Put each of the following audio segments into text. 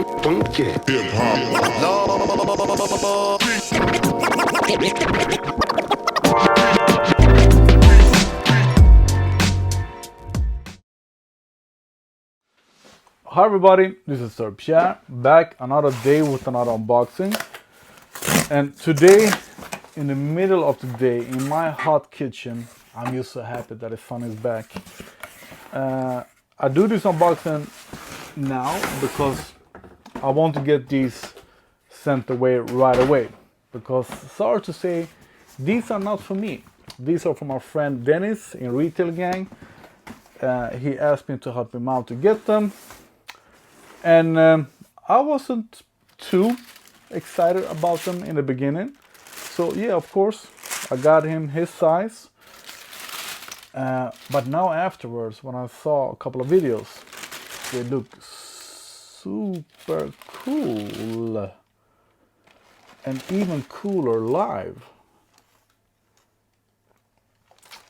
Funky. Hi everybody, this is Sir Pierre, back another day with another unboxing. And today, in the middle of the day, in my hot kitchen, I'm just so happy that the sun is back. I do this unboxing now because I want to get these sent away right away. Because, sorry to say, these are not for me. These are from our friend Dennis in Retail Gang. He asked me to help him out to get them. And I wasn't too excited about them in the beginning. So yeah, of course, I got him his size. But now afterwards, when I saw a couple of videos, they look super cool. And even cooler live.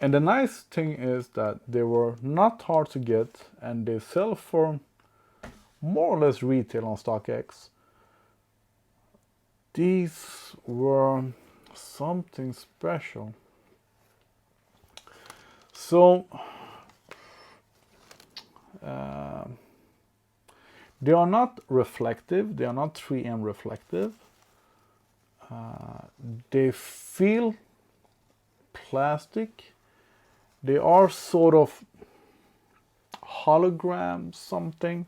And the nice thing is that they were not hard to get and they sell for more or less retail on StockX. These were something special. So they are not reflective, they are not 3M reflective. They feel plastic. They are sort of hologram something.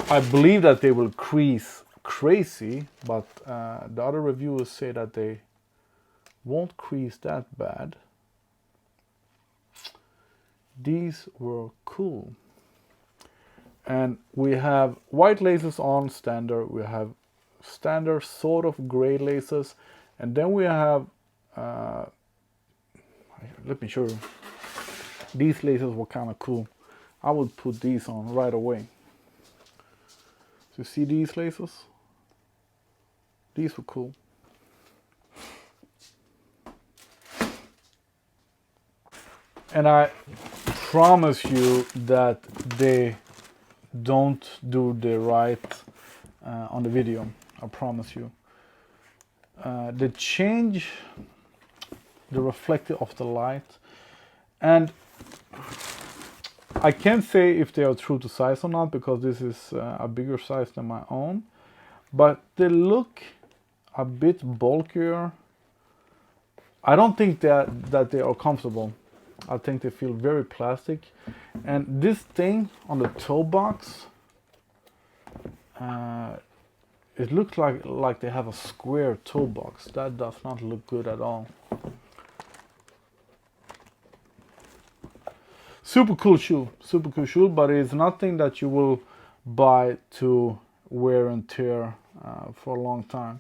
I believe that they will crease crazy, but the other reviewers say that they won't crease that bad. These were cool. And we have white laces on standard, we have standard sort of gray laces, and then we have, let me show you, these laces were kind of cool. I would put these on right away. You see these laces? These were cool. And I promise you that they don't do the right on the video. I promise you. They change the reflective of the light, and I can't say if they are true to size or not because this is a bigger size than my own, but they look a bit bulkier. I don't think that they are comfortable. I think they feel very plastic. And this thing on the toe box, it looks like they have a square toe box. That does not look good at all. Super cool shoe, but it's nothing that you will buy to wear and tear for a long time.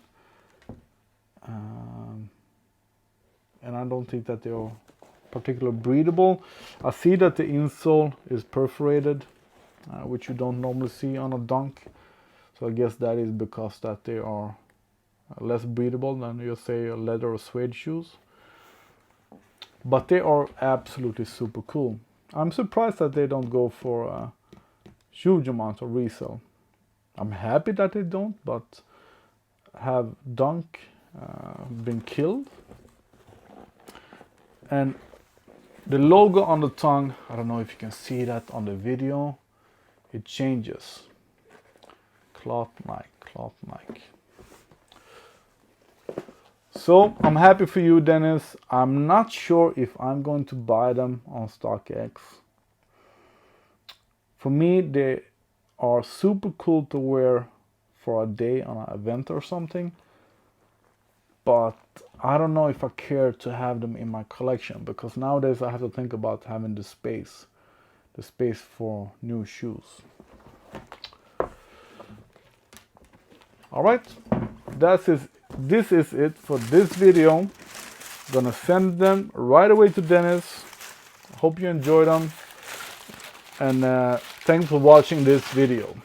And I don't think that they are particularly breathable. I see that the insole is perforated, which you don't normally see on a Dunk. So I guess that is because that they are less breathable than you say leather or suede shoes. But they are absolutely super cool. I'm surprised that they don't go for a huge amount of resale. I'm happy that they don't, but have Dunk been killed? And the logo on the tongue, I don't know if you can see that on the video, it changes. CLOT Nike. So I'm happy for you, Dennis. I'm not sure if I'm going to buy them on StockX. For me, they are super cool to wear for a day on an event or something. But I don't know if I care to have them in my collection, because nowadays I have to think about having the space for new shoes. All right, this is it for this video. I'm gonna send them right away to Dennis. Hope you enjoyed them, and thanks for watching this video.